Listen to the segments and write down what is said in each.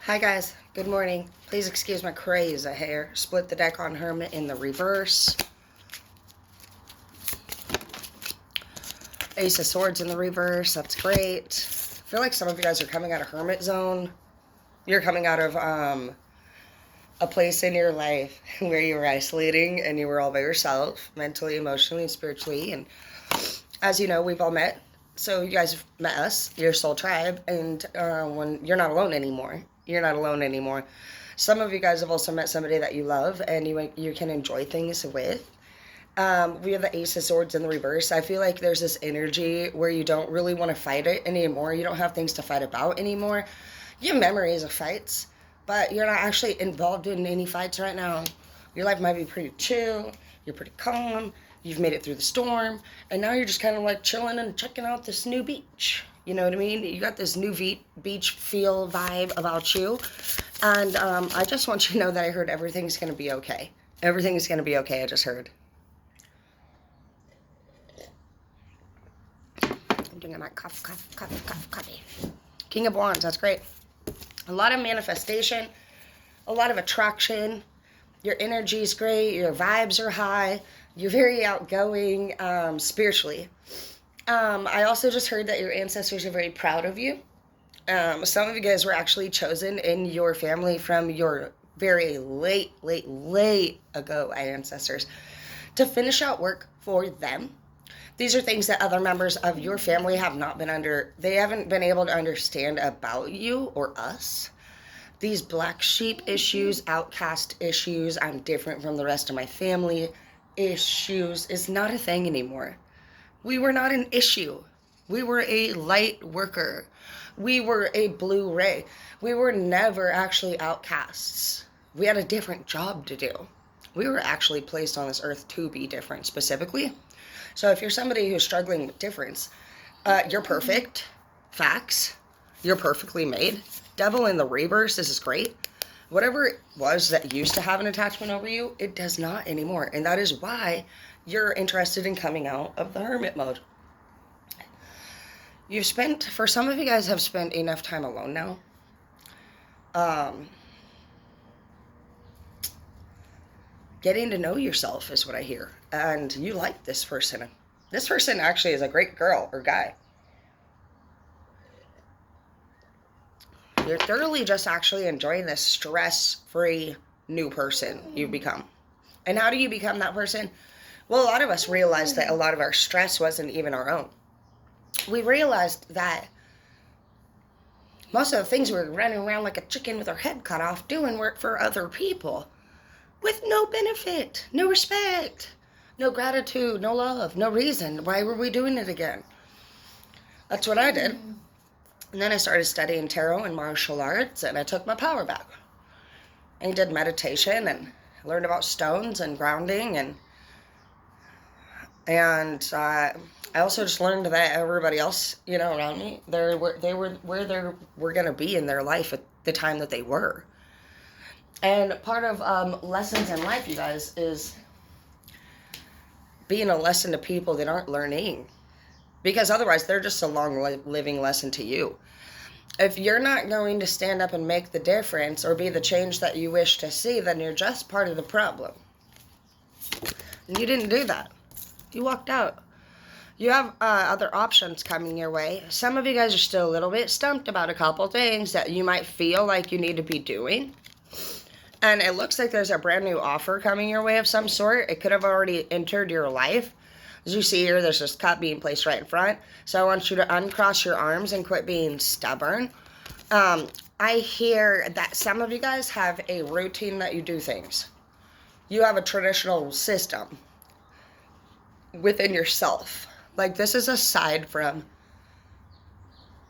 Hi guys, good morning. Please excuse my crazy hair. Split the deck on Hermit in the reverse. Ace of Swords in the reverse, that's great. I feel like some of you guys are coming out of Hermit zone. You're coming out of a place in your life where you were isolating and you were all by yourself, mentally, emotionally, and spiritually. And as you know, we've all met. So you guys have met us, your soul tribe, and when you're not alone anymore. You're not alone anymore. Some of you guys have also met somebody that you love and you can enjoy things with. We have the Ace of Swords in the reverse. I feel like there's this energy where you don't really want to fight it anymore. You don't have things to fight about anymore. You have memories of fights, but you're not actually involved in any fights right now. Your life might be pretty chill. You're pretty calm. You've made it through the storm. And now you're just kind of like chilling and checking out this new beach. You know what I mean? You got this new beach feel vibe about you. And I just want you to know that I heard everything's going to be okay. Everything's going to be okay, I just heard. I'm doing my coffee. King of Wands, that's great. A lot of manifestation, a lot of attraction. Your energy is great. Your vibes are high. You're very outgoing spiritually. I also just heard that your ancestors are very proud of you. Some of you guys were actually chosen in your family from your very late ago ancestors to finish out work for them. These are things that other members of your family have not been they haven't been able to understand about you or us. These black sheep issues, outcast issues, I'm different from the rest of my family issues is not a thing anymore. We were not an issue. We were a light worker. We were a blue ray. We were never actually outcasts. We had a different job to do. We were actually placed on this earth to be different specifically. So if you're somebody who's struggling with difference, you're perfect. Facts. You're perfectly made. Devil in the reverse, this is great. Whatever it was that used to have an attachment over you, it does not anymore. And that is why you're interested in coming out of the hermit mode. For some of you guys have spent enough time alone now. Getting to know yourself is what I hear. And you like this person. This person actually is a great girl or guy. You're thoroughly just actually enjoying this stress-free new person you've become. And how do you become that person? Well, a lot of us realized that a lot of our stress wasn't even our own. We realized that most of the things we were running around like a chicken with our head cut off doing work for other people with no benefit, no respect, no gratitude, no love, no reason. Why were we doing it again? That's what I did. And then I started studying tarot and martial arts, and I took my power back. I did meditation and learned about stones and grounding, and I also just learned that everybody else, around me, they were where they were gonna be in their life at the time that they were. And part of lessons in life, you guys, is being a lesson to people that aren't learning. Because otherwise, they're just a long living lesson to you. If you're not going to stand up and make the difference or be the change that you wish to see, then you're just part of the problem. And you didn't do that. You walked out. You have other options coming your way. Some of you guys are still a little bit stumped about a couple things that you might feel like you need to be doing. And it looks like there's a brand new offer coming your way of some sort. It could have already entered your life. As you see here, there's this cup being placed right in front. So I want you to uncross your arms and quit being stubborn. I hear that some of you guys have a routine that you do things. You have a traditional system within yourself. Like, this is aside from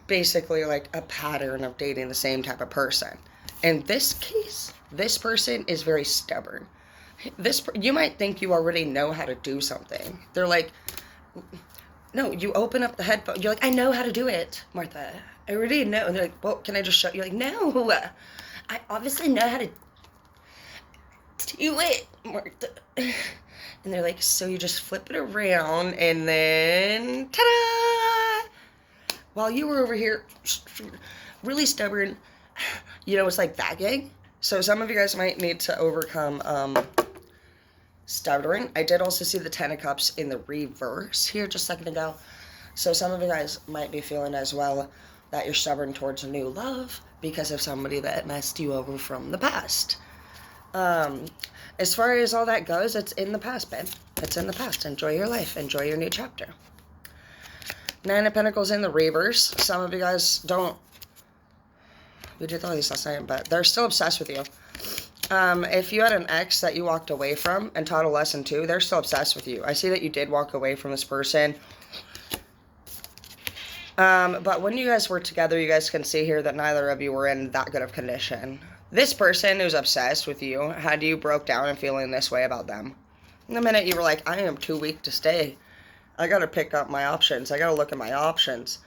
basically like a pattern of dating the same type of person. In this case, this person is very stubborn. You might think you already know how to do something. They're like, no, you open up the headphone. You're like, I know how to do it, Martha. I already know. And they're like, well, can I just show you? You're like, no, I obviously know how to do it, Martha. And they're like, so you just flip it around and then, ta-da! While you were over here really stubborn, You know, it's like that gang. So some of you guys might need to overcome stuttering. I did also see the Ten of Cups in the reverse here just a second ago. So some of you guys might be feeling as well that you're stubborn towards a new love because of somebody that messed you over from the past. As far as all that goes, it's in the past, babe. It's in the past. Enjoy your life. Enjoy your new chapter. Nine of Pentacles in the reverse. Some of you guys don't... We did all these last night, but they're still obsessed with you. If you had an ex that you walked away from and taught a lesson to, they're still obsessed with you. I see that you did walk away from this person. But when you guys were together, you guys can see here that neither of you were in that good of condition. This person who's obsessed with you had you broke down and feeling this way about them. In the minute you were like, I am too weak to stay. I gotta pick up my options. I gotta look at my options.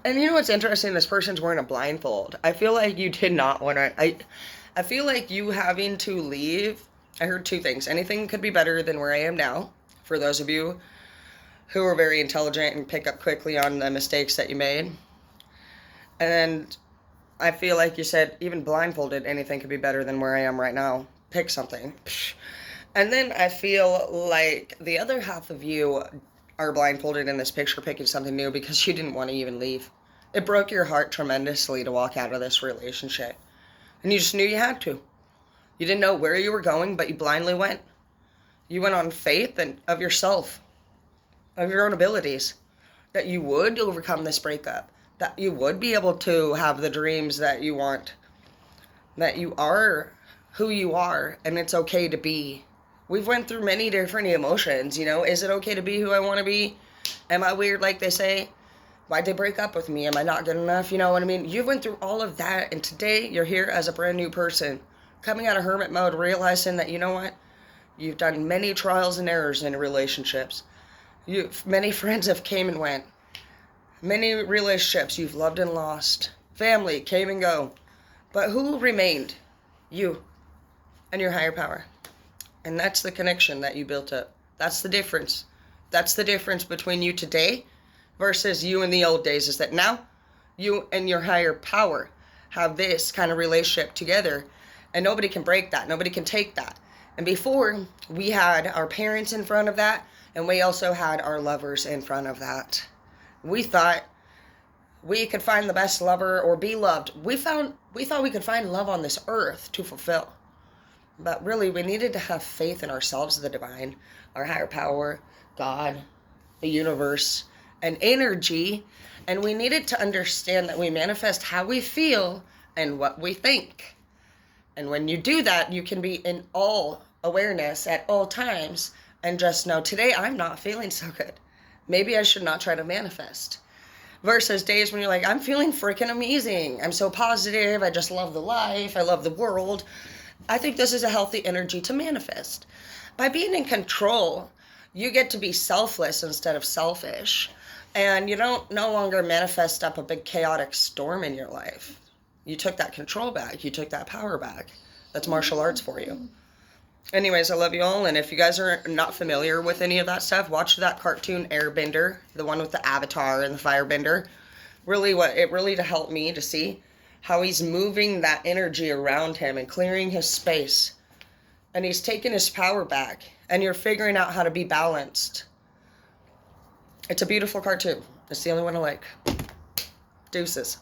And you know what's interesting? This person's wearing a blindfold. I feel like you did not want to... I feel like you having to leave... I heard two things. Anything could be better than where I am now. For those of you who are very intelligent and pick up quickly on the mistakes that you made. And I feel like you said, even blindfolded, anything could be better than where I am right now. Pick something. And then I feel like the other half of you are blindfolded in this picture picking something new because you didn't want to even leave. It broke your heart tremendously to walk out of this relationship. And you just knew you had to. You didn't know where you were going, but you blindly went. You went on faith of yourself, of your own abilities, that you would overcome this breakup, that you would be able to have the dreams that you want, that you are who you are, and it's okay to be. We've went through many different emotions, you know. Is it okay to be who I want to be? Am I weird like they say? Why'd they break up with me? Am I not good enough? You know what I mean? You went through all of that, and today you're here as a brand new person, coming out of hermit mode, realizing that, you know what? You've done many trials and errors in relationships. Many friends have came and went. Many relationships you've loved and lost. Family came and go. But who remained? You and your higher power. And that's the connection that you built up. That's the difference. That's the difference between you today versus you in the old days, is that now you and your higher power have this kind of relationship together, and nobody can break that. Nobody can take that. And before, we had our parents in front of that, and we also had our lovers in front of that. We thought we could find the best lover or be loved. We thought we could find love on this earth to fulfill. But really, we needed to have faith in ourselves, the divine, our higher power, God, the universe, and energy. And we needed to understand that we manifest how we feel and what we think. And when you do that, you can be in all awareness at all times and just know, today I'm not feeling so good. Maybe I should not try to manifest. Versus days when you're like, I'm feeling freaking amazing. I'm so positive. I just love the life. I love the world. I think this is a healthy energy to manifest. By being in control, you get to be selfless instead of selfish. And you don't no longer manifest up a big chaotic storm in your life. You took that control back. You took that power back. That's martial arts for you. Anyways, I love you all. And if you guys are not familiar with any of that stuff, watch that cartoon Airbender, the one with the avatar and the firebender. Really to help me to see how he's moving that energy around him and clearing his space. And he's taking his power back. And you're figuring out how to be balanced. It's a beautiful cartoon. It's the only one I like. Deuces.